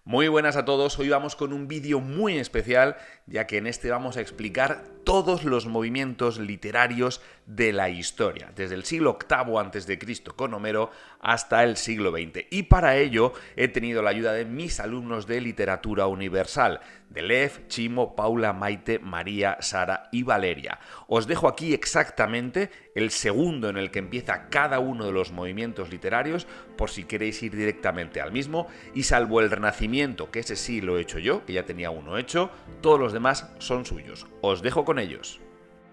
Muy buenas a todos, hoy vamos con un vídeo muy especial, ya que en este vamos a explicar todos los movimientos literarios de la historia, desde el siglo VIII a.C. con Homero hasta el siglo XX. Y para ello he tenido la ayuda de mis alumnos de literatura universal, de Lev, Chimo, Paula, Maite, María, Sara y Valeria. Os dejo aquí exactamente el segundo en el que empieza cada uno de los movimientos literarios, por si queréis ir directamente al mismo, y salvo el Renacimiento, que ese sí lo he hecho yo, que ya tenía uno hecho, todos los demás son suyos. Os dejo con ellos.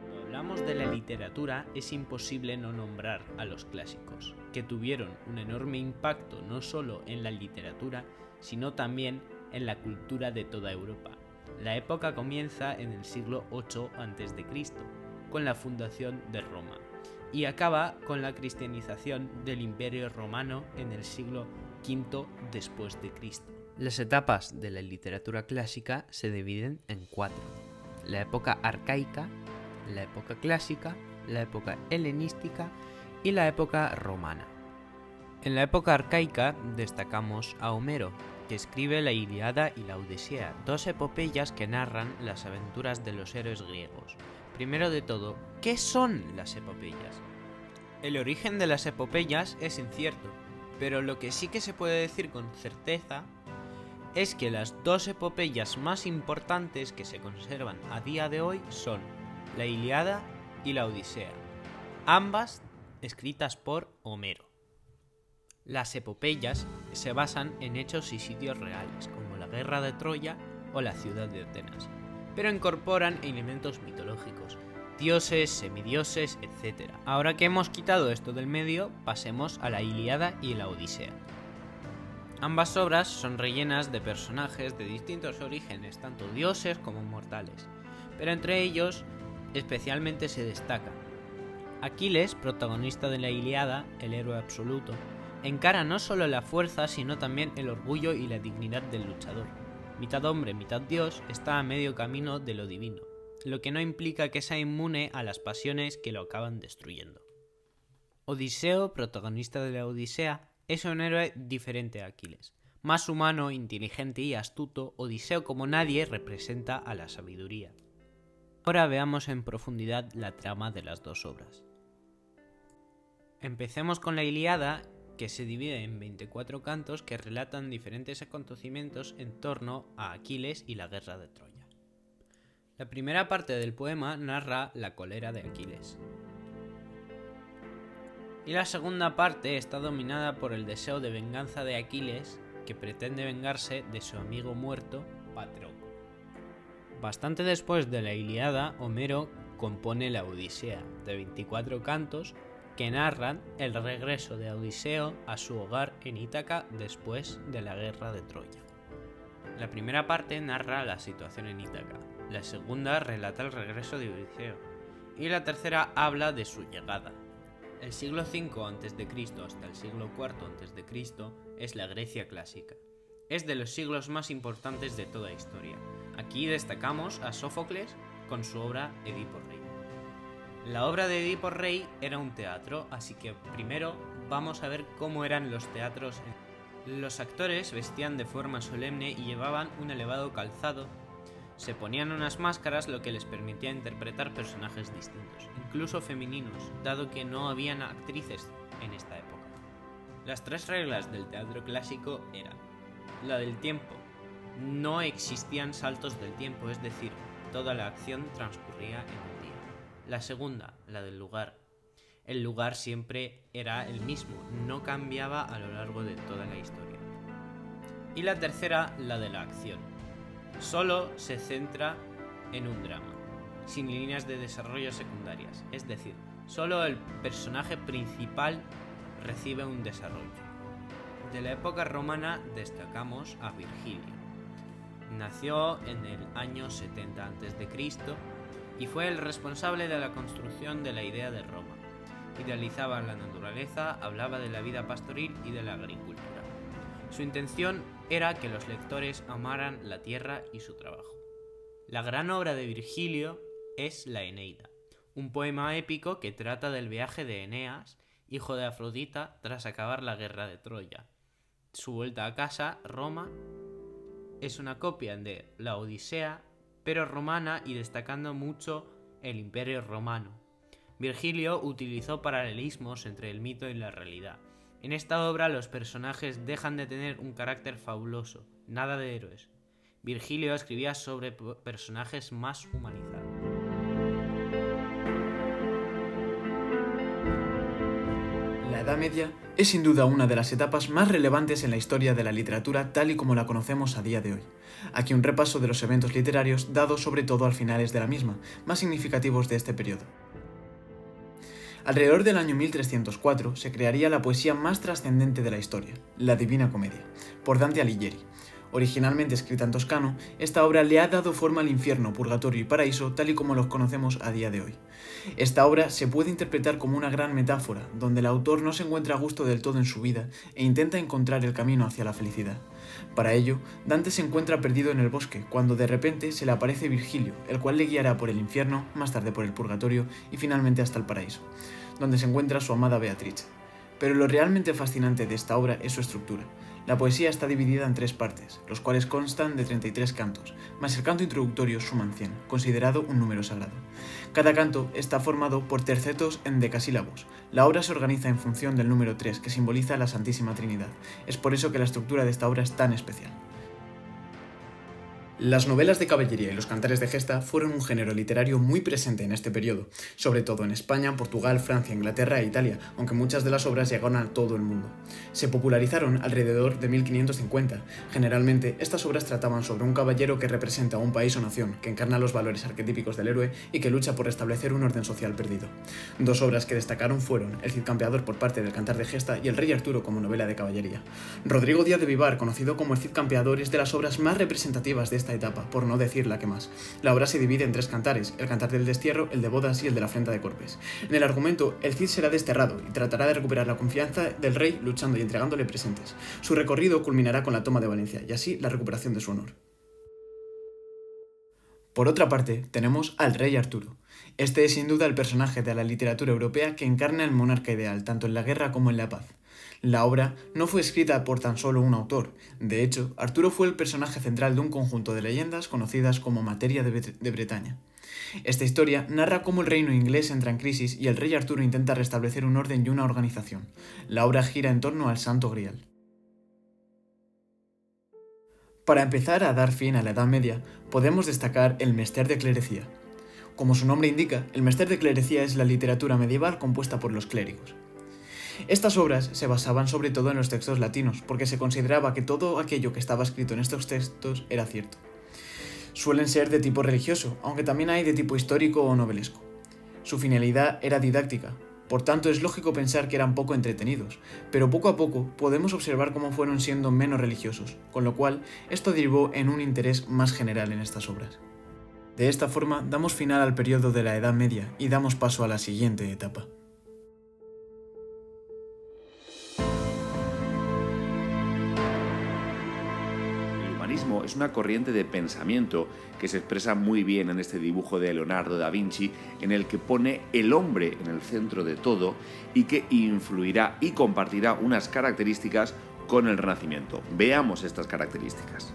Cuando hablamos de la literatura, es imposible no nombrar a los clásicos, que tuvieron un enorme impacto no solo en la literatura, sino también en la cultura de toda Europa. La época comienza en el siglo VIII a.C., con la fundación de Roma, y acaba con la cristianización del Imperio Romano en el siglo V después de Cristo. Las etapas de la literatura clásica se dividen en cuatro: la época arcaica, la época clásica, la época helenística y la época romana. En la época arcaica destacamos a Homero, que escribe la Ilíada y la Odisea, dos epopeyas que narran las aventuras de los héroes griegos. Primero de todo, ¿qué son las epopeyas? El origen de las epopeyas es incierto, pero lo que sí que se puede decir con certeza es que las dos epopeyas más importantes que se conservan a día de hoy son la Ilíada y la Odisea, ambas escritas por Homero. Las epopeyas se basan en hechos y sitios reales, como la guerra de Troya o la ciudad de Atenas, pero incorporan elementos mitológicos, dioses, semidioses, etc. Ahora que hemos quitado esto del medio, pasemos a la Ilíada y la Odisea. Ambas obras son rellenas de personajes de distintos orígenes, tanto dioses como mortales, pero entre ellos especialmente se destaca Aquiles, protagonista de la Ilíada, el héroe absoluto, encara no solo la fuerza, sino también el orgullo y la dignidad del luchador. Mitad hombre, mitad dios, está a medio camino de lo divino, lo que no implica que sea inmune a las pasiones que lo acaban destruyendo. Odiseo, protagonista de la Odisea, es un héroe diferente a Aquiles. Más humano, inteligente y astuto, Odiseo como nadie representa a la sabiduría. Ahora veamos en profundidad la trama de las dos obras. Empecemos con la Ilíada, que se divide en 24 cantos que relatan diferentes acontecimientos en torno a Aquiles y la guerra de Troya. La primera parte del poema narra la cólera de Aquiles, y la segunda parte está dominada por el deseo de venganza de Aquiles, que pretende vengarse de su amigo muerto, Patroclo. Bastante después de la Ilíada, Homero compone la Odisea, de 24 cantos, que narran el regreso de Odiseo a su hogar en Ítaca después de la guerra de Troya. La primera parte narra la situación en Ítaca, la segunda relata el regreso de Odiseo, y la tercera habla de su llegada. El siglo V a.C. hasta el siglo IV a.C. es la Grecia clásica. Es de los siglos más importantes de toda historia. Aquí destacamos a Sófocles con su obra Edipo Rey. La obra de Edipo Rey era un teatro, así que primero vamos a ver cómo eran los teatros. Los actores vestían de forma solemne y llevaban un elevado calzado. Se ponían unas máscaras, lo que les permitía interpretar personajes distintos, incluso femeninos, dado que no habían actrices en esta época. Las tres reglas del teatro clásico eran: la del tiempo. No existían saltos del tiempo, es decir, toda la acción transcurría en un día. La segunda, la del lugar. El lugar siempre era el mismo, no cambiaba a lo largo de toda la historia. Y la tercera, la de la acción. Solo se centra en un drama, sin líneas de desarrollo secundarias, es decir, solo el personaje principal recibe un desarrollo. De la época romana destacamos a Virgilio. Nació en el año 70 a.C. y fue el responsable de la construcción de la idea de Roma. Idealizaba la naturaleza, hablaba de la vida pastoril y de la agricultura. Su intención era que los lectores amaran la tierra y su trabajo. La gran obra de Virgilio es la Eneida, un poema épico que trata del viaje de Eneas, hijo de Afrodita, tras acabar la guerra de Troya, su vuelta a casa, Roma, es una copia de la Odisea, pero romana y destacando mucho el Imperio Romano. Virgilio utilizó paralelismos entre el mito y la realidad. En esta obra los personajes dejan de tener un carácter fabuloso, nada de héroes. Virgilio escribía sobre personajes más humanizados. La Edad Media es sin duda una de las etapas más relevantes en la historia de la literatura tal y como la conocemos a día de hoy. Aquí un repaso de los eventos literarios dados sobre todo al finales de la misma, más significativos de este periodo. Alrededor del año 1304 se crearía la poesía más trascendente de la historia, la Divina Comedia, por Dante Alighieri. Originalmente escrita en toscano, esta obra le ha dado forma al infierno, purgatorio y paraíso tal y como los conocemos a día de hoy. Esta obra se puede interpretar como una gran metáfora, donde el autor no se encuentra a gusto del todo en su vida e intenta encontrar el camino hacia la felicidad. Para ello, Dante se encuentra perdido en el bosque, cuando de repente se le aparece Virgilio, el cual le guiará por el infierno, más tarde por el purgatorio y finalmente hasta el paraíso, donde se encuentra su amada Beatrice. Pero lo realmente fascinante de esta obra es su estructura. La poesía está dividida en 3 partes, los cuales constan de 33 cantos, más el canto introductorio Suman 100, considerado un número sagrado. Cada canto está formado por tercetos en decasílabos. La obra se organiza en función del número 3, que simboliza la Santísima Trinidad. Es por eso que la estructura de esta obra es tan especial. Las novelas de caballería y los cantares de gesta fueron un género literario muy presente en este periodo, sobre todo en España, Portugal, Francia, Inglaterra e Italia, aunque muchas de las obras llegaron a todo el mundo. Se popularizaron alrededor de 1550. Generalmente, estas obras trataban sobre un caballero que representa a un país o nación, que encarna los valores arquetípicos del héroe y que lucha por restablecer un orden social perdido. 2 obras que destacaron fueron El Cid Campeador por parte del Cantar de Gesta y El Rey Arturo como novela de caballería. Rodrigo Díaz de Vivar, conocido como El Cid Campeador, es de las obras más representativas de esta etapa, por no decir la que más. La obra se divide en 3 cantares, el cantar del destierro, el de bodas y el de la afrenta de Corpes. En el argumento, el Cid será desterrado y tratará de recuperar la confianza del rey luchando y entregándole presentes. Su recorrido culminará con la toma de Valencia y así la recuperación de su honor. Por otra parte, tenemos al Rey Arturo. Este es sin duda el personaje de la literatura europea que encarna el monarca ideal, tanto en la guerra como en la paz. La obra no fue escrita por tan solo un autor. De hecho, Arturo fue el personaje central de un conjunto de leyendas conocidas como Materia de Bretaña. Esta historia narra cómo el reino inglés entra en crisis y el rey Arturo intenta restablecer un orden y una organización. La obra gira en torno al Santo Grial. Para empezar a dar fin a la Edad Media, podemos destacar el Mester de Clerecía. Como su nombre indica, el Mester de Clerecía es la literatura medieval compuesta por los clérigos. Estas obras se basaban sobre todo en los textos latinos, porque se consideraba que todo aquello que estaba escrito en estos textos era cierto. Suelen ser de tipo religioso, aunque también hay de tipo histórico o novelesco. Su finalidad era didáctica, por tanto es lógico pensar que eran poco entretenidos, pero poco a poco podemos observar cómo fueron siendo menos religiosos, con lo cual esto derivó en un interés más general en estas obras. De esta forma damos final al periodo de la Edad Media y damos paso a la siguiente etapa. Es una corriente de pensamiento que se expresa muy bien en este dibujo de Leonardo da Vinci, en el que pone el hombre en el centro de todo y que influirá y compartirá unas características con el Renacimiento. Veamos estas características.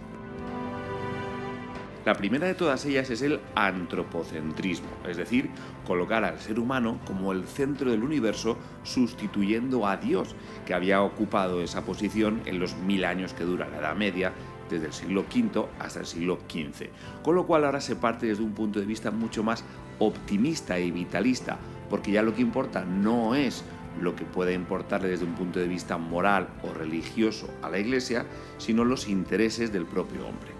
La primera de todas ellas es el antropocentrismo, es decir, colocar al ser humano como el centro del universo, sustituyendo a Dios, que había ocupado esa posición en los 1000 años que dura la Edad Media, desde el siglo V hasta el siglo XV. Con lo cual ahora se parte desde un punto de vista mucho más optimista y vitalista, porque ya lo que importa no es lo que puede importarle desde un punto de vista moral o religioso a la Iglesia, sino los intereses del propio hombre.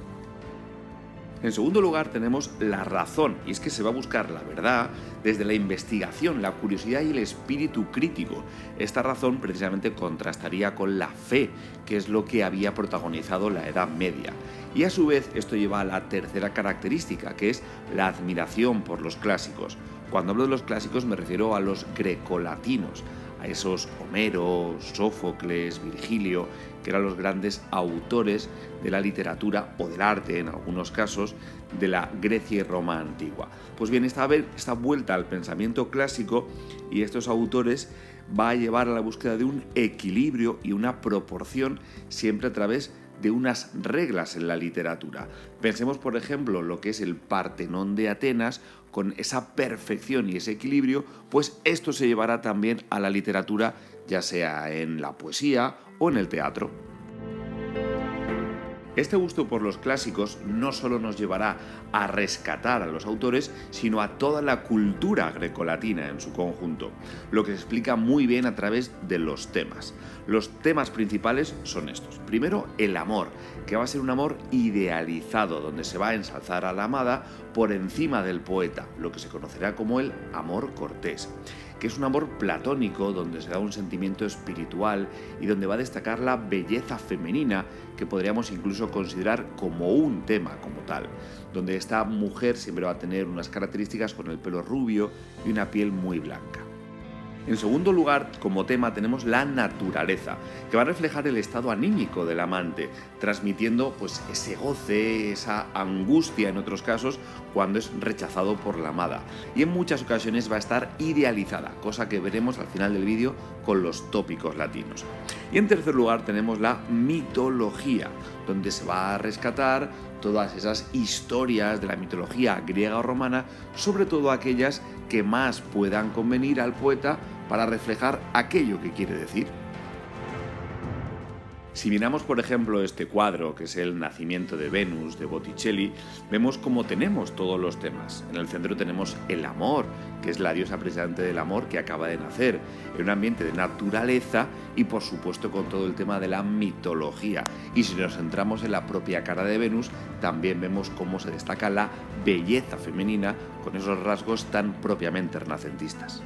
En segundo lugar tenemos la razón, y es que se va a buscar la verdad desde la investigación, la curiosidad y el espíritu crítico. Esta razón precisamente contrastaría con la fe, que es lo que había protagonizado la Edad Media. Y a su vez esto lleva a la tercera característica, que es la admiración por los clásicos. Cuando hablo de los clásicos me refiero a los grecolatinos, a esos Homero, Sófocles, Virgilio, que eran los grandes autores de la literatura o del arte, en algunos casos, de la Grecia y Roma antigua. Pues bien, esta vuelta al pensamiento clásico y estos autores va a llevar a la búsqueda de un equilibrio y una proporción siempre a través de unas reglas en la literatura. Pensemos, por ejemplo, lo que es el Partenón de Atenas, con esa perfección y ese equilibrio, pues esto se llevará también a la literatura, ya sea en la poesía o en el teatro. Este gusto por los clásicos no solo nos llevará a rescatar a los autores, sino a toda la cultura grecolatina en su conjunto, lo que se explica muy bien a través de los temas. Los temas principales son estos. Primero, el amor, que va a ser un amor idealizado, donde se va a ensalzar a la amada por encima del poeta, lo que se conocerá como el amor cortés, que es un amor platónico donde se da un sentimiento espiritual y donde va a destacar la belleza femenina, que podríamos incluso considerar como un tema como tal, donde esta mujer siempre va a tener unas características con el pelo rubio y una piel muy blanca. En segundo lugar, como tema tenemos la naturaleza, que va a reflejar el estado anímico del amante, transmitiendo pues ese goce, esa angustia en otros casos cuando es rechazado por la amada. Y en muchas ocasiones va a estar idealizada, cosa que veremos al final del vídeo con los tópicos latinos. Y en tercer lugar tenemos la mitología, donde se va a rescatar todas esas historias de la mitología griega o romana, sobre todo aquellas que más puedan convenir al poeta para reflejar aquello que quiere decir. Si miramos, por ejemplo, este cuadro, que es el Nacimiento de Venus, de Botticelli, vemos cómo tenemos todos los temas. En el centro tenemos el amor, que es la diosa precisamente del amor que acaba de nacer, en un ambiente de naturaleza y, por supuesto, con todo el tema de la mitología. Y si nos centramos en la propia cara de Venus, también vemos cómo se destaca la belleza femenina con esos rasgos tan propiamente renacentistas.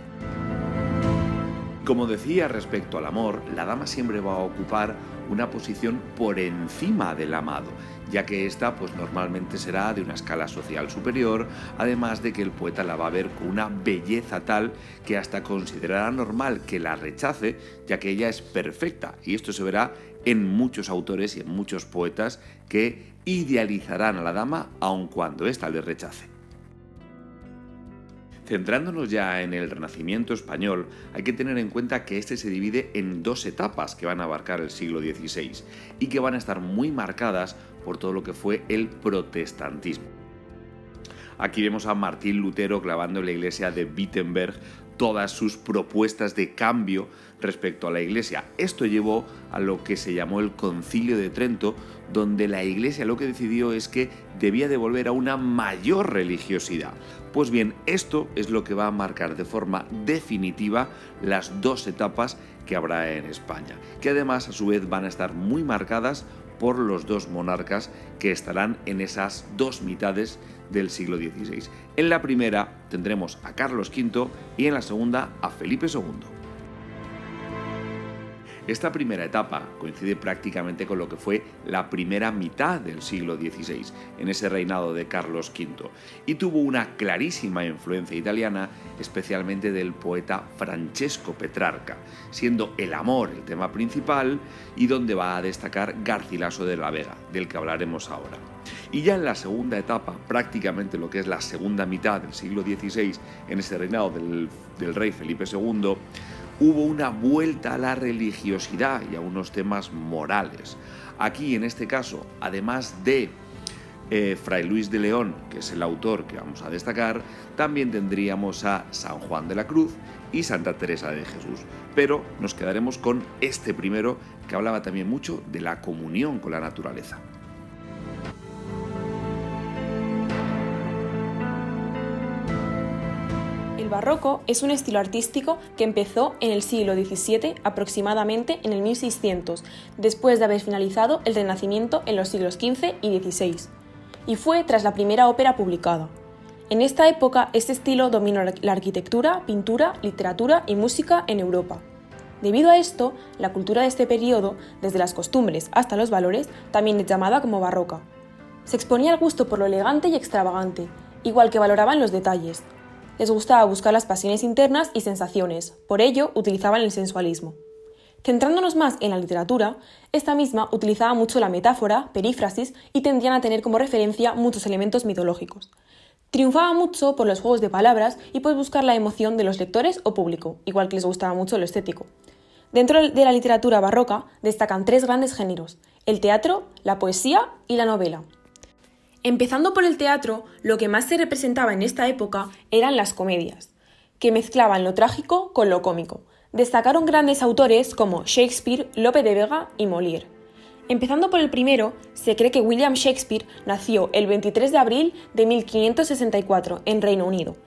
Como decía respecto al amor, la dama siempre va a ocupar una posición por encima del amado, ya que ésta pues normalmente será de una escala social superior, además de que el poeta la va a ver con una belleza tal que hasta considerará normal que la rechace, ya que ella es perfecta, y esto se verá en muchos autores y en muchos poetas que idealizarán a la dama aun cuando ésta les rechace. Centrándonos ya en el Renacimiento español, hay que tener en cuenta que este se divide en dos etapas que van a abarcar el siglo XVI y que van a estar muy marcadas por todo lo que fue el protestantismo. Aquí vemos a Martín Lutero clavando en la iglesia de Wittenberg todas sus propuestas de cambio respecto a la iglesia. Esto llevó a lo que se llamó el Concilio de Trento, donde la iglesia lo que decidió es que debía de volver a una mayor religiosidad. Pues bien, esto es lo que va a marcar de forma definitiva las dos etapas que habrá en España, que además a su vez van a estar muy marcadas por los dos monarcas que estarán en esas dos mitades del siglo XVI. En la primera tendremos a Carlos V y en la segunda a Felipe II. Esta primera etapa coincide prácticamente con lo que fue la primera mitad del siglo XVI, en ese reinado de Carlos V, y tuvo una clarísima influencia italiana, especialmente del poeta Francesco Petrarca, siendo el amor el tema principal y donde va a destacar Garcilaso de la Vega, del que hablaremos ahora. Y ya en la segunda etapa, prácticamente lo que es la segunda mitad del siglo XVI, en ese reinado del rey Felipe II, hubo una vuelta a la religiosidad y a unos temas morales. Aquí, en este caso, además de Fray Luis de León, que es el autor que vamos a destacar, también tendríamos a San Juan de la Cruz y Santa Teresa de Jesús. Pero nos quedaremos con este primero, que hablaba también mucho de la comunión con la naturaleza. El barroco es un estilo artístico que empezó en el siglo XVII, aproximadamente en el 1600, después de haber finalizado el Renacimiento en los siglos XV y XVI, y fue tras la primera ópera publicada. En esta época, este estilo dominó la arquitectura, pintura, literatura y música en Europa. Debido a esto, la cultura de este periodo, desde las costumbres hasta los valores, también es llamada como barroca. Se exponía el gusto por lo elegante y extravagante, igual que valoraban los detalles. Les gustaba buscar las pasiones internas y sensaciones, por ello utilizaban el sensualismo. Centrándonos más en la literatura, esta misma utilizaba mucho la metáfora, perífrasis y tendían a tener como referencia muchos elementos mitológicos. Triunfaba mucho por los juegos de palabras y por buscar la emoción de los lectores o público, igual que les gustaba mucho lo estético. Dentro de la literatura barroca destacan tres grandes géneros: el teatro, la poesía y la novela. Empezando por el teatro, lo que más se representaba en esta época eran las comedias, que mezclaban lo trágico con lo cómico. Destacaron grandes autores como Shakespeare, Lope de Vega y Molière. Empezando por el primero, se cree que William Shakespeare nació el 23 de abril de 1564 en Reino Unido.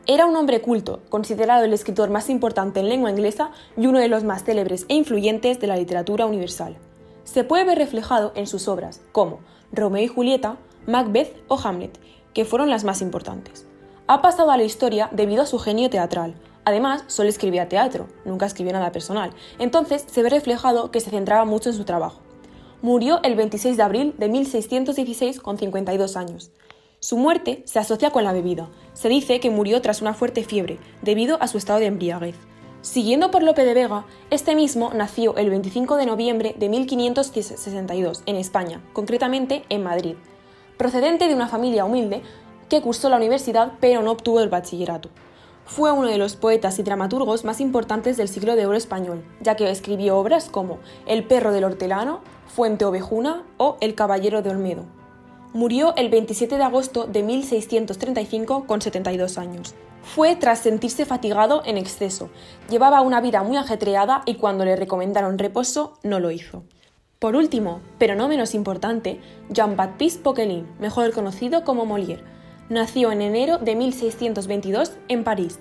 Era un hombre culto, considerado el escritor más importante en lengua inglesa y uno de los más célebres e influyentes de la literatura universal. Se puede ver reflejado en sus obras, como Romeo y Julieta, Macbeth o Hamlet, que fueron las más importantes. Ha pasado a la historia debido a su genio teatral. Además, solo escribía teatro, nunca escribió nada personal, entonces se ve reflejado que se centraba mucho en su trabajo. Murió el 26 de abril de 1616 con 52 años. Su muerte se asocia con la bebida. Se dice que murió tras una fuerte fiebre, debido a su estado de embriaguez. Siguiendo por Lope de Vega, este mismo nació el 25 de noviembre de 1562 en España, concretamente en Madrid. Procedente de una familia humilde que cursó la universidad pero no obtuvo el bachillerato. Fue uno de los poetas y dramaturgos más importantes del siglo de oro español, ya que escribió obras como El perro del hortelano, Fuente ovejuna o El caballero de Olmedo. Murió el 27 de agosto de 1635 con 72 años. Fue tras sentirse fatigado en exceso. Llevaba una vida muy ajetreada y cuando le recomendaron reposo, no lo hizo. Por último, pero no menos importante, Jean-Baptiste Poquelin, mejor conocido como Molière, nació en enero de 1622 en París,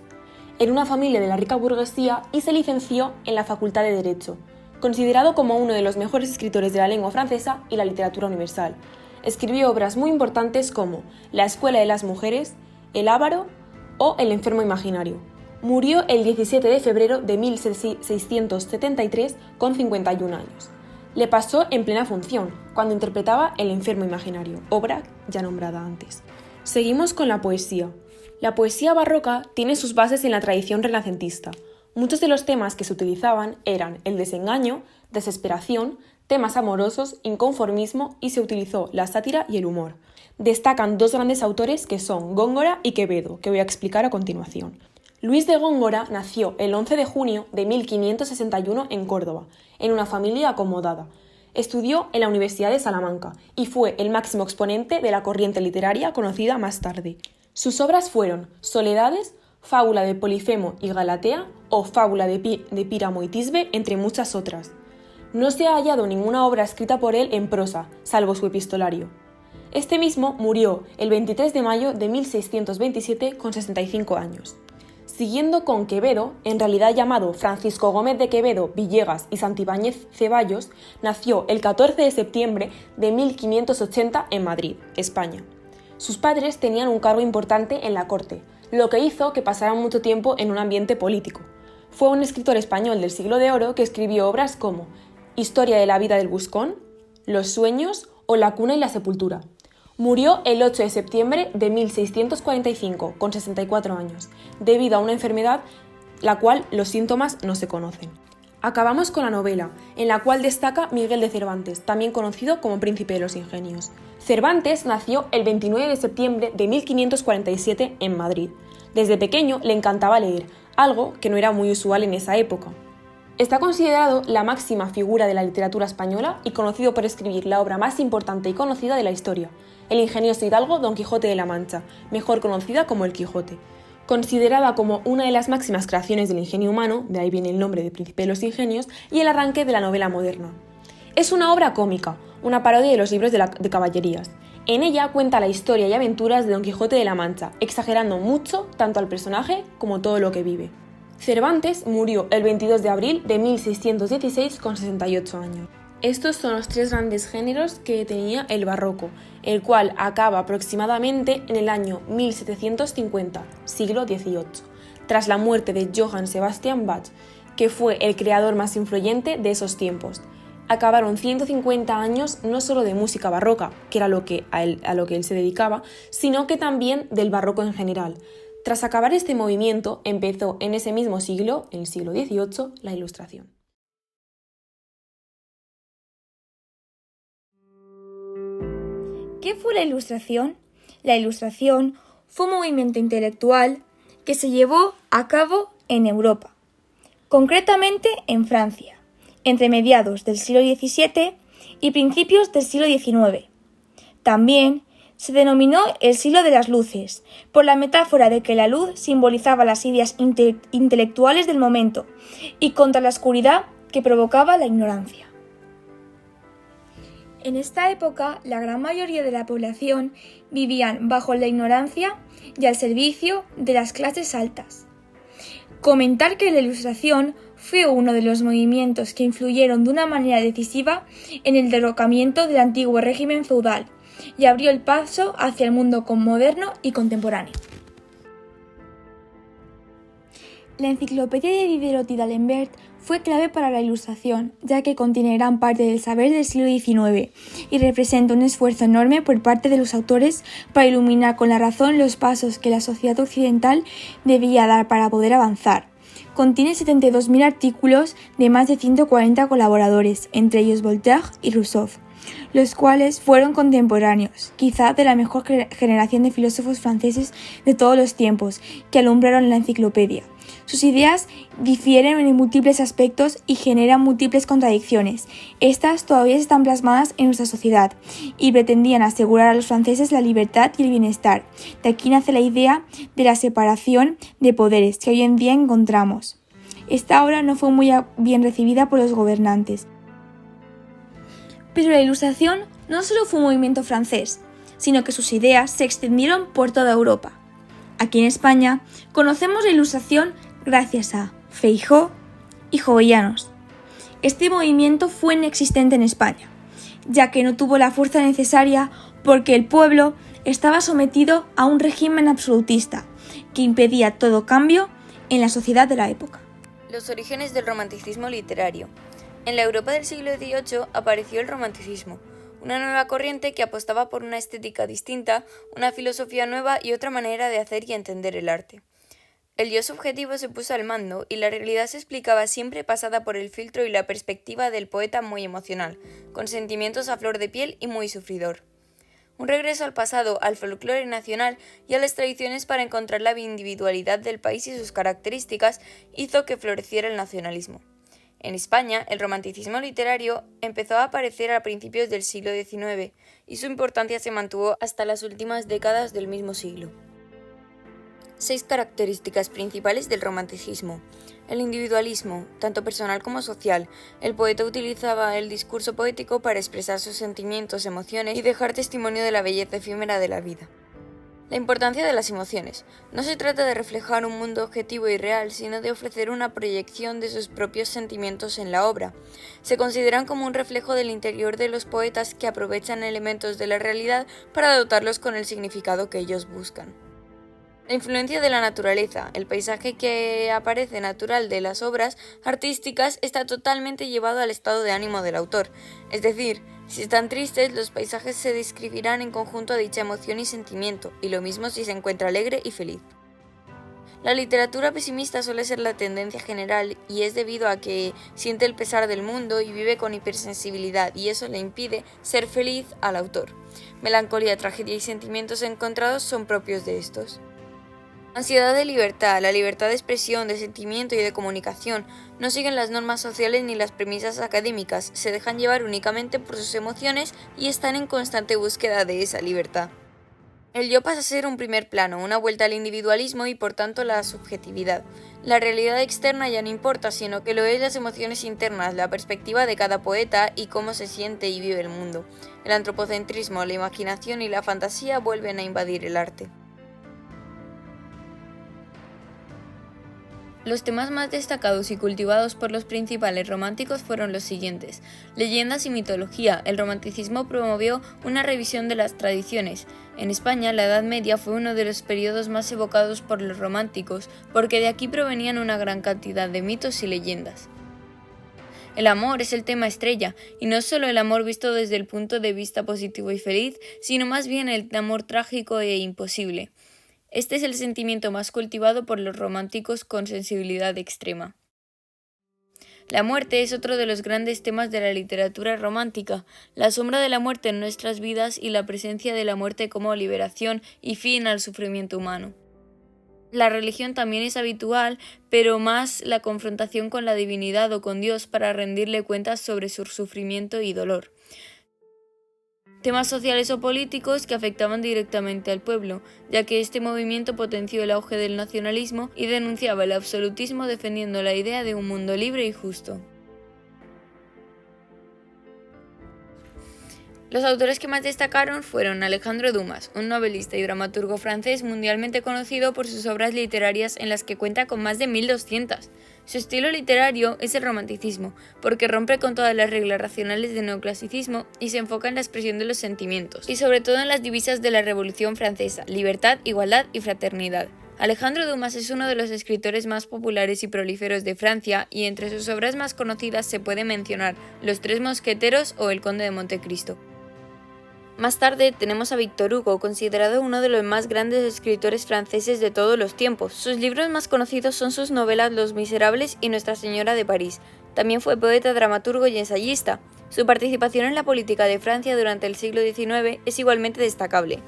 en una familia de la rica burguesía y se licenció en la Facultad de Derecho, considerado como uno de los mejores escritores de la lengua francesa y la literatura universal. Escribió obras muy importantes como La escuela de las mujeres, El avaro o El enfermo imaginario. Murió el 17 de febrero de 1673 con 51 años. Le pasó en plena función, cuando interpretaba El enfermo imaginario, obra ya nombrada antes. Seguimos con la poesía. La poesía barroca tiene sus bases en la tradición renacentista. Muchos de los temas que se utilizaban eran el desengaño, desesperación, temas amorosos, inconformismo y se utilizó la sátira y el humor. Destacan dos grandes autores que son Góngora y Quevedo, que voy a explicar a continuación. Luis de Góngora nació el 11 de junio de 1561 en Córdoba, en una familia acomodada. Estudió en la Universidad de Salamanca y fue el máximo exponente de la corriente literaria conocida más tarde. Sus obras fueron Soledades, Fábula de Polifemo y Galatea o Fábula de Píramo y Tisbe, entre muchas otras. No se ha hallado ninguna obra escrita por él en prosa, salvo su epistolario. Este mismo murió el 23 de mayo de 1627 con 65 años. Siguiendo con Quevedo, en realidad llamado Francisco Gómez de Quevedo, Villegas y Santibáñez Ceballos, nació el 14 de septiembre de 1580 en Madrid, España. Sus padres tenían un cargo importante en la corte, lo que hizo que pasaran mucho tiempo en un ambiente político. Fue un escritor español del siglo de oro que escribió obras como Historia de la vida del Buscón, Los sueños o La cuna y la sepultura. Murió el 8 de septiembre de 1645, con 64 años, debido a una enfermedad la cual los síntomas no se conocen. Acabamos con la novela, en la cual destaca Miguel de Cervantes, también conocido como Príncipe de los Ingenios. Cervantes nació el 29 de septiembre de 1547 en Madrid. Desde pequeño le encantaba leer, algo que no era muy usual en esa época. Está considerado la máxima figura de la literatura española y conocido por escribir la obra más importante y conocida de la historia, el ingenioso hidalgo Don Quijote de la Mancha, mejor conocida como El Quijote. Considerada como una de las máximas creaciones del ingenio humano, de ahí viene el nombre de Príncipe de los Ingenios, y el arranque de la novela moderna. Es una obra cómica, una parodia de los libros de caballerías. En ella cuenta la historia y aventuras de Don Quijote de la Mancha, exagerando mucho tanto al personaje como todo lo que vive. Cervantes murió el 22 de abril de 1616 con 68 años. Estos son los tres grandes géneros que tenía el barroco, el cual acaba aproximadamente en el año 1750, siglo XVIII, tras la muerte de Johann Sebastian Bach, que fue el creador más influyente de esos tiempos. Acabaron 150 años no solo de música barroca, que era a lo que él se dedicaba, sino que también del barroco en general. Tras acabar este movimiento, empezó en ese mismo siglo, el siglo XVIII, la Ilustración. ¿Qué fue la Ilustración? La Ilustración fue un movimiento intelectual que se llevó a cabo en Europa, concretamente en Francia, entre mediados del siglo XVII y principios del siglo XIX. También se denominó el siglo de las luces, por la metáfora de que la luz simbolizaba las ideas intelectuales del momento y contra la oscuridad que provocaba la ignorancia. En esta época, la gran mayoría de la población vivían bajo la ignorancia y al servicio de las clases altas. Comentar que la Ilustración fue uno de los movimientos que influyeron de una manera decisiva en el derrocamiento del antiguo régimen feudal y abrió el paso hacia el mundo moderno y contemporáneo. La enciclopedia de Diderot y d'Alembert fue clave para la Ilustración, ya que contiene gran parte del saber del siglo XIX y representa un esfuerzo enorme por parte de los autores para iluminar con la razón los pasos que la sociedad occidental debía dar para poder avanzar. Contiene 72.000 artículos de más de 140 colaboradores, entre ellos Voltaire y Rousseau, los cuales fueron contemporáneos, quizá de la mejor generación de filósofos franceses de todos los tiempos, que alumbraron la enciclopedia. Sus ideas difieren en múltiples aspectos y generan múltiples contradicciones. Estas todavía están plasmadas en nuestra sociedad y pretendían asegurar a los franceses la libertad y el bienestar. De aquí nace la idea de la separación de poderes que hoy en día encontramos. Esta obra no fue muy bien recibida por los gobernantes. Pero la Ilustración no solo fue un movimiento francés, sino que sus ideas se extendieron por toda Europa. Aquí en España conocemos la Ilustración gracias a Feijóo y Jovellanos. Este movimiento fue inexistente en España, ya que no tuvo la fuerza necesaria porque el pueblo estaba sometido a un régimen absolutista que impedía todo cambio en la sociedad de la época. Los orígenes del romanticismo literario. En la Europa del siglo XVIII apareció el romanticismo, una nueva corriente que apostaba por una estética distinta, una filosofía nueva y otra manera de hacer y entender el arte. El yo subjetivo se puso al mando y la realidad se explicaba siempre pasada por el filtro y la perspectiva del poeta muy emocional, con sentimientos a flor de piel y muy sufridor. Un regreso al pasado, al folclore nacional y a las tradiciones para encontrar la individualidad del país y sus características hizo que floreciera el nacionalismo. En España, el romanticismo literario empezó a aparecer a principios del siglo XIX y su importancia se mantuvo hasta las últimas décadas del mismo siglo. 6 características principales del romanticismo. El individualismo, tanto personal como social. El poeta utilizaba el discurso poético para expresar sus sentimientos, emociones y dejar testimonio de la belleza efímera de la vida. La importancia de las emociones. No se trata de reflejar un mundo objetivo y real, sino de ofrecer una proyección de sus propios sentimientos en la obra. Se consideran como un reflejo del interior de los poetas que aprovechan elementos de la realidad para dotarlos con el significado que ellos buscan. La influencia de la naturaleza. El paisaje que aparece natural de las obras artísticas está totalmente llevado al estado de ánimo del autor, es decir, si están tristes, los paisajes se describirán en conjunto a dicha emoción y sentimiento, y lo mismo si se encuentra alegre y feliz. La literatura pesimista suele ser la tendencia general y es debido a que siente el pesar del mundo y vive con hipersensibilidad y eso le impide ser feliz al autor. Melancolía, tragedia y sentimientos encontrados son propios de estos. Ansiedad de libertad. La libertad de expresión, de sentimiento y de comunicación no siguen las normas sociales ni las premisas académicas, se dejan llevar únicamente por sus emociones y están en constante búsqueda de esa libertad. El yo pasa a ser un primer plano, una vuelta al individualismo y por tanto la subjetividad. La realidad externa ya no importa, sino que lo es las emociones internas, la perspectiva de cada poeta y cómo se siente y vive el mundo. El antropocentrismo, la imaginación y la fantasía vuelven a invadir el arte. Los temas más destacados y cultivados por los principales románticos fueron los siguientes. Leyendas y mitología. El romanticismo promovió una revisión de las tradiciones. En España, la Edad Media fue uno de los periodos más evocados por los románticos, porque de aquí provenían una gran cantidad de mitos y leyendas. El amor es el tema estrella, y no solo el amor visto desde el punto de vista positivo y feliz, sino más bien el amor trágico e imposible. Este es el sentimiento más cultivado por los románticos con sensibilidad extrema. La muerte es otro de los grandes temas de la literatura romántica, la sombra de la muerte en nuestras vidas y la presencia de la muerte como liberación y fin al sufrimiento humano. La religión también es habitual, pero más la confrontación con la divinidad o con Dios para rendirle cuentas sobre su sufrimiento y dolor. temas sociales o políticos que afectaban directamente al pueblo, ya que este movimiento potenció el auge del nacionalismo y denunciaba el absolutismo defendiendo la idea de un mundo libre y justo. Los autores que más destacaron fueron Alejandro Dumas, un novelista y dramaturgo francés mundialmente conocido por sus obras literarias en las que cuenta con más de 1200. Su estilo literario es el romanticismo, porque rompe con todas las reglas racionales del neoclasicismo y se enfoca en la expresión de los sentimientos, y sobre todo en las divisas de la Revolución Francesa: libertad, igualdad y fraternidad. Alejandro Dumas es uno de los escritores más populares y prolíferos de Francia, y entre sus obras más conocidas se puede mencionar Los Tres Mosqueteros o El Conde de Montecristo. Más tarde tenemos a Victor Hugo, considerado uno de los más grandes escritores franceses de todos los tiempos. Sus libros más conocidos son sus novelas Los Miserables y Nuestra Señora de París. También fue poeta, dramaturgo y ensayista. Su participación en la política de Francia durante el siglo XIX es igualmente destacable.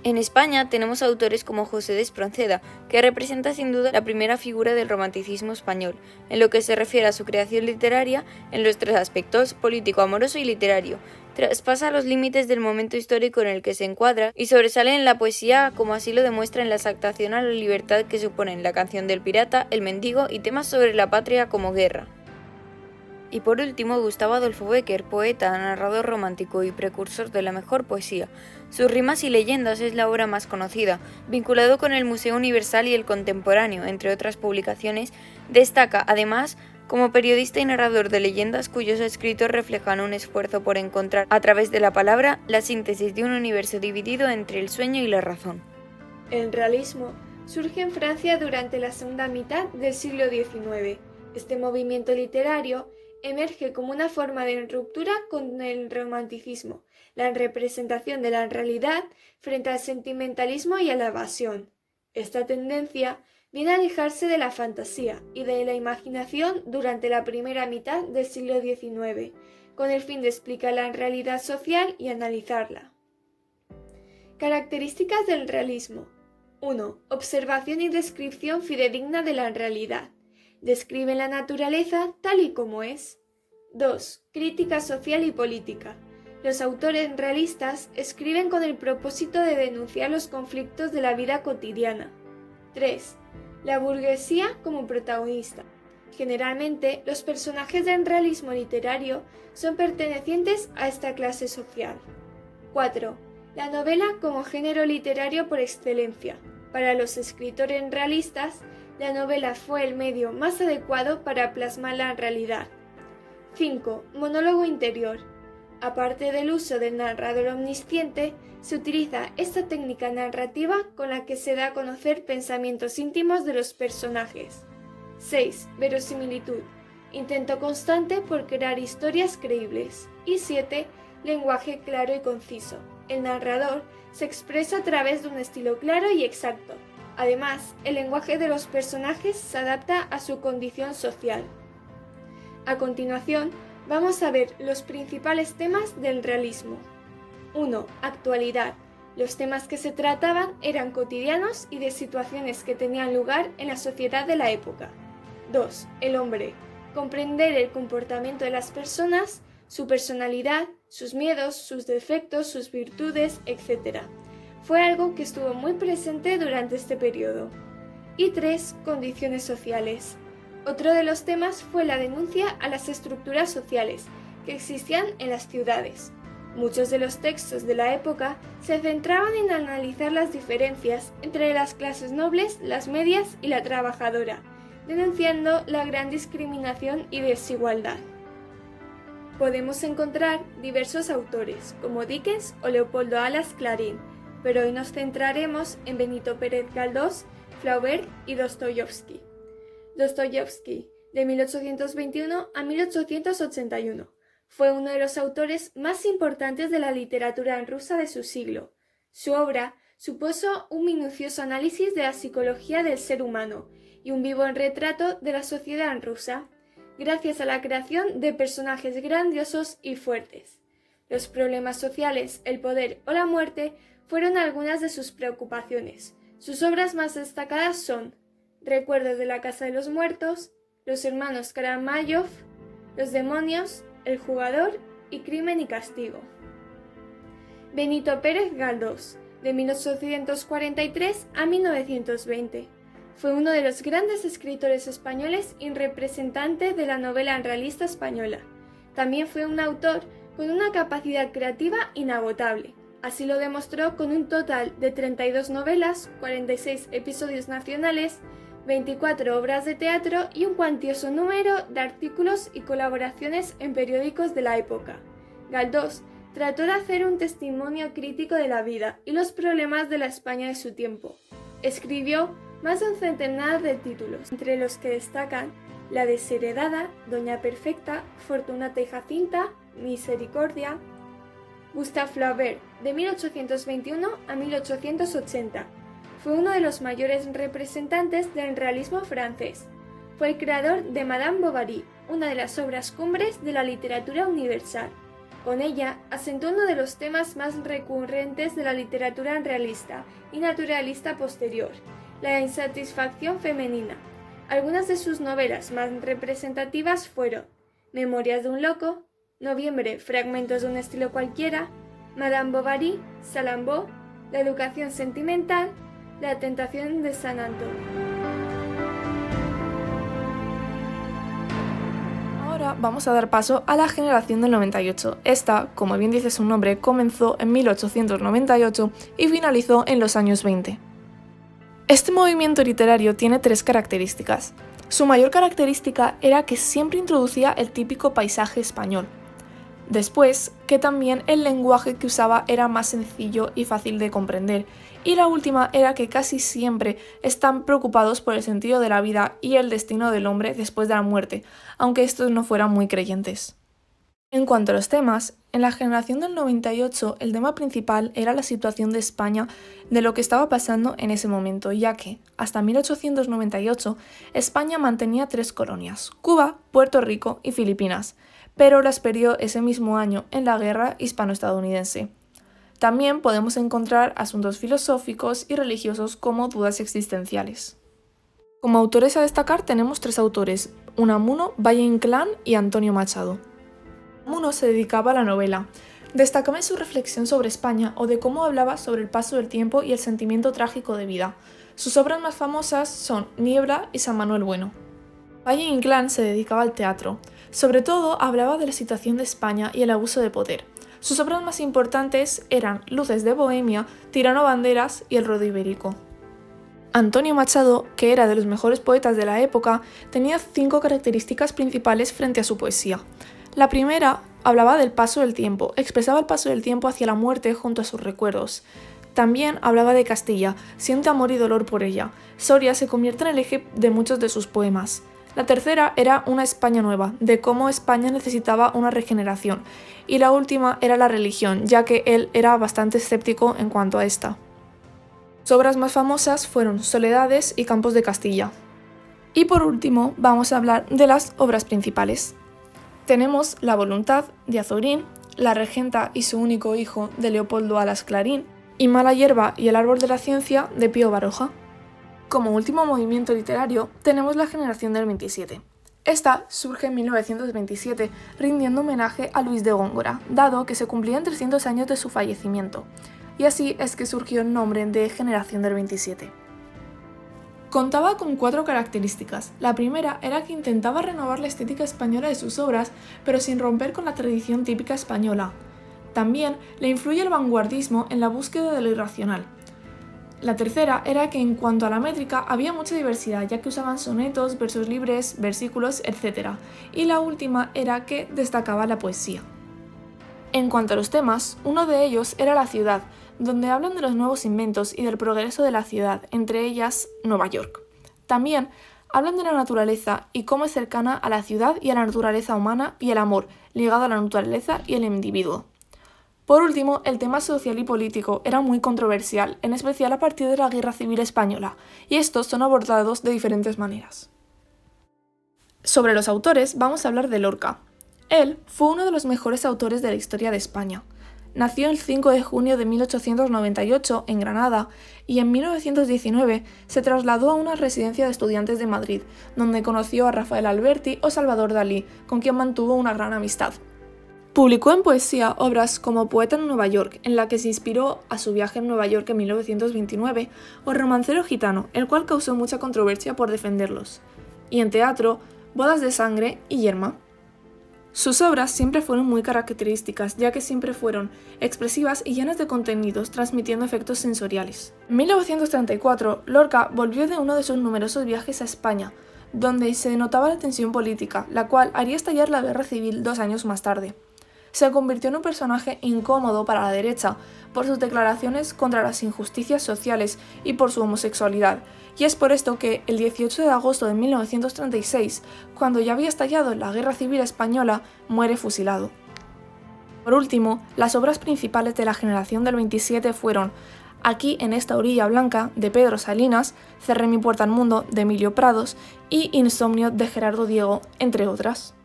En España tenemos autores como José de Espronceda, que representa sin duda la primera figura del romanticismo español, en lo que se refiere a su creación literaria en los tres aspectos: político, amoroso y literario. Traspasa los límites del momento histórico en el que se encuadra y sobresale en la poesía, como así lo demuestra en la exaltación a la libertad que suponen La Canción del Pirata, El Mendigo y temas sobre la patria como Guerra. Y por último, Gustavo Adolfo Bécquer, poeta, narrador romántico y precursor de la mejor poesía. Sus Rimas y leyendas es la obra más conocida. Vinculado con el Museo Universal y el Contemporáneo, entre otras publicaciones, destaca, además, como periodista y narrador de leyendas cuyos escritos reflejan un esfuerzo por encontrar, a través de la palabra, la síntesis de un universo dividido entre el sueño y la razón. El realismo surge en Francia durante la segunda mitad del siglo XIX. Este movimiento literario emerge como una forma de ruptura con el romanticismo, la representación de la realidad frente al sentimentalismo y a la evasión. Esta tendencia viene a alejarse de la fantasía y de la imaginación durante la primera mitad del siglo XIX, con el fin de explicar la realidad social y analizarla. Características del realismo. 1. Observación y descripción fidedigna de la realidad. Describen la naturaleza tal y como es. 2. Crítica social y política. Los autores realistas escriben con el propósito de denunciar los conflictos de la vida cotidiana. 3. La burguesía como protagonista. Generalmente, los personajes del realismo literario son pertenecientes a esta clase social. 4. La novela como género literario por excelencia. Para los escritores realistas, la novela fue el medio más adecuado para plasmar la realidad. 5. Monólogo interior. Aparte del uso del narrador omnisciente, se utiliza esta técnica narrativa con la que se da a conocer pensamientos íntimos de los personajes. 6. Verosimilitud. Intento constante por crear historias creíbles. Y 7. Lenguaje claro y conciso. El narrador se expresa a través de un estilo claro y exacto. Además, el lenguaje de los personajes se adapta a su condición social. A continuación, vamos a ver los principales temas del realismo. 1. Actualidad. Los temas que se trataban eran cotidianos y de situaciones que tenían lugar en la sociedad de la época. 2. El hombre. Comprender el comportamiento de las personas, su personalidad, sus miedos, sus defectos, sus virtudes, etc. Fue algo que estuvo muy presente durante este periodo. Y 3. Condiciones sociales. Otro de los temas fue la denuncia a las estructuras sociales que existían en las ciudades. Muchos de los textos de la época se centraban en analizar las diferencias entre las clases nobles, las medias y la trabajadora, denunciando la gran discriminación y desigualdad. Podemos encontrar diversos autores, como Dickens o Leopoldo Alas Clarín, pero hoy nos centraremos en Benito Pérez Galdós, Flaubert y Dostoyevski. Dostoyevski, de 1821 a 1881, fue uno de los autores más importantes de la literatura rusa de su siglo. Su obra supuso un minucioso análisis de la psicología del ser humano y un vivo retrato de la sociedad rusa, gracias a la creación de personajes grandiosos y fuertes. Los problemas sociales, el poder o la muerte fueron algunas de sus preocupaciones. Sus obras más destacadas son Recuerdos de la Casa de los Muertos, Los Hermanos Karamazov, Los Demonios, El Jugador y Crimen y Castigo. Benito Pérez Galdós, de 1843 a 1920. Fue uno de los grandes escritores españoles y representante de la novela realista española. También fue un autor con una capacidad creativa inagotable. Así lo demostró con un total de 32 novelas, 46 episodios nacionales, 24 obras de teatro y un cuantioso número de artículos y colaboraciones en periódicos de la época. Galdós trató de hacer un testimonio crítico de la vida y los problemas de la España de su tiempo. Escribió más de un centenar de títulos, entre los que destacan La desheredada, Doña Perfecta, Fortunata y Jacinta, Misericordia. Gustave Flaubert, de 1821 a 1880. Fue uno de los mayores representantes del realismo francés. Fue el creador de Madame Bovary, una de las obras cumbres de la literatura universal. Con ella asentó uno de los temas más recurrentes de la literatura realista y naturalista posterior, la insatisfacción femenina. Algunas de sus novelas más representativas fueron Memorias de un loco, Noviembre, fragmentos de un estilo cualquiera, Madame Bovary, Salambó, La educación sentimental, La tentación de San Antonio. Ahora vamos a dar paso a la generación del 98. Esta, como bien dice su nombre, comenzó en 1898 y finalizó en los años 20. Este movimiento literario tiene 3 características. Su mayor característica era que siempre introducía el típico paisaje español. Después, que también el lenguaje que usaba era más sencillo y fácil de comprender. Y la última era que casi siempre están preocupados por el sentido de la vida y el destino del hombre después de la muerte, aunque estos no fueran muy creyentes. En cuanto a los temas, en la generación del 98 el tema principal era la situación de España de lo que estaba pasando en ese momento, ya que, hasta 1898, España mantenía 3 colonias, Cuba, Puerto Rico y Filipinas, pero las perdió ese mismo año en la Guerra Hispano-Estadounidense. También podemos encontrar asuntos filosóficos y religiosos como dudas existenciales. Como autores a destacar tenemos 3 autores, Unamuno, Valle Inclán y Antonio Machado. Unamuno se dedicaba a la novela. Destacaba en su reflexión sobre España o de cómo hablaba sobre el paso del tiempo y el sentimiento trágico de vida. Sus obras más famosas son Niebla y San Manuel Bueno. Valle Inclán se dedicaba al teatro. Sobre todo hablaba de la situación de España y el abuso de poder. Sus obras más importantes eran Luces de Bohemia, Tirano Banderas y El Rodo Ibérico. Antonio Machado, que era de los mejores poetas de la época, tenía 5 características principales frente a su poesía. La primera hablaba del paso del tiempo, expresaba el paso del tiempo hacia la muerte junto a sus recuerdos. También hablaba de Castilla, siente amor y dolor por ella. Soria se convierte en el eje de muchos de sus poemas. La tercera era una España nueva, de cómo España necesitaba una regeneración. Y la última era la religión, ya que él era bastante escéptico en cuanto a esta. Sus obras más famosas fueron Soledades y Campos de Castilla. Y por último, vamos a hablar de las obras principales. Tenemos La voluntad, de Azorín, La regenta y su único hijo, de Leopoldo Alas Clarín, y Mala hierba y el árbol de la ciencia, de Pío Baroja. Como último movimiento literario, tenemos la generación del 27. Esta surge en 1927, rindiendo homenaje a Luis de Góngora, dado que se cumplían 300 años de su fallecimiento, y así es que surgió el nombre de generación del 27. Contaba con 4 características. La primera era que intentaba renovar la estética española de sus obras, pero sin romper con la tradición típica española. También le influye el vanguardismo en la búsqueda de lo irracional. La tercera era que en cuanto a la métrica había mucha diversidad, ya que usaban sonetos, versos libres, versículos, etc. Y la última era que destacaba la poesía. En cuanto a los temas, uno de ellos era la ciudad, donde hablan de los nuevos inventos y del progreso de la ciudad, entre ellas Nueva York. También hablan de la naturaleza y cómo es cercana a la ciudad y a la naturaleza humana y el amor, ligado a la naturaleza y el individuo. Por último, el tema social y político era muy controversial, en especial a partir de la Guerra Civil Española, y estos son abordados de diferentes maneras. Sobre los autores vamos a hablar de Lorca. Él fue uno de los mejores autores de la historia de España. Nació el 5 de junio de 1898 en Granada y en 1919 se trasladó a una residencia de estudiantes de Madrid, donde conoció a Rafael Alberti o Salvador Dalí, con quien mantuvo una gran amistad. Publicó en poesía obras como Poeta en Nueva York, en la que se inspiró a su viaje en Nueva York en 1929, o Romancero gitano, el cual causó mucha controversia por defenderlos, y en teatro, Bodas de sangre y Yerma. Sus obras siempre fueron muy características, ya que siempre fueron expresivas y llenas de contenidos, transmitiendo efectos sensoriales. En 1934, Lorca volvió de uno de sus numerosos viajes a España, donde se denotaba la tensión política, la cual haría estallar la guerra civil 2 años más tarde. Se convirtió en un personaje incómodo para la derecha por sus declaraciones contra las injusticias sociales y por su homosexualidad, y es por esto que el 18 de agosto de 1936, cuando ya había estallado la Guerra Civil Española, muere fusilado. Por último, las obras principales de la generación del 27 fueron Aquí en esta orilla blanca, de Pedro Salinas, Cerré mi puerta al mundo, de Emilio Prados, y Insomnio, de Gerardo Diego, entre otras.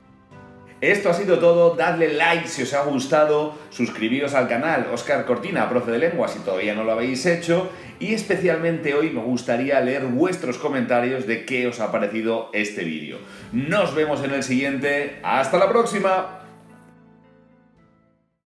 Esto ha sido todo, dadle like si os ha gustado, suscribiros al canal Óscar Cortina, profe de lengua, si todavía no lo habéis hecho, y especialmente hoy me gustaría leer vuestros comentarios de qué os ha parecido este vídeo. Nos vemos en el siguiente, ¡hasta la próxima!